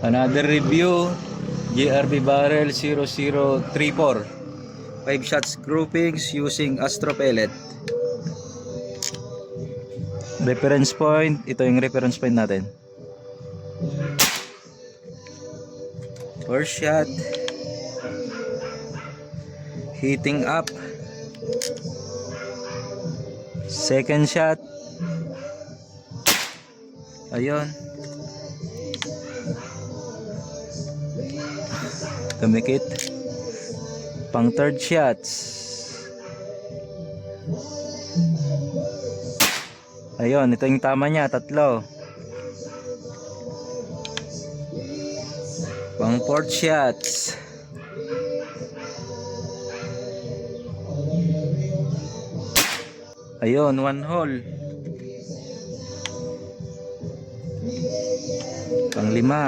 Another review, GRB Barrel 0034. 5 shots groupings using Astro Pellet. Reference point, ito yung reference point natin. First shot, heating up. Second shot, ayun, tumikit. Pang third shots, ayun, ito yung tama niya, tatlo. Pang fourth shots, ayun, 1 hole. Pang lima,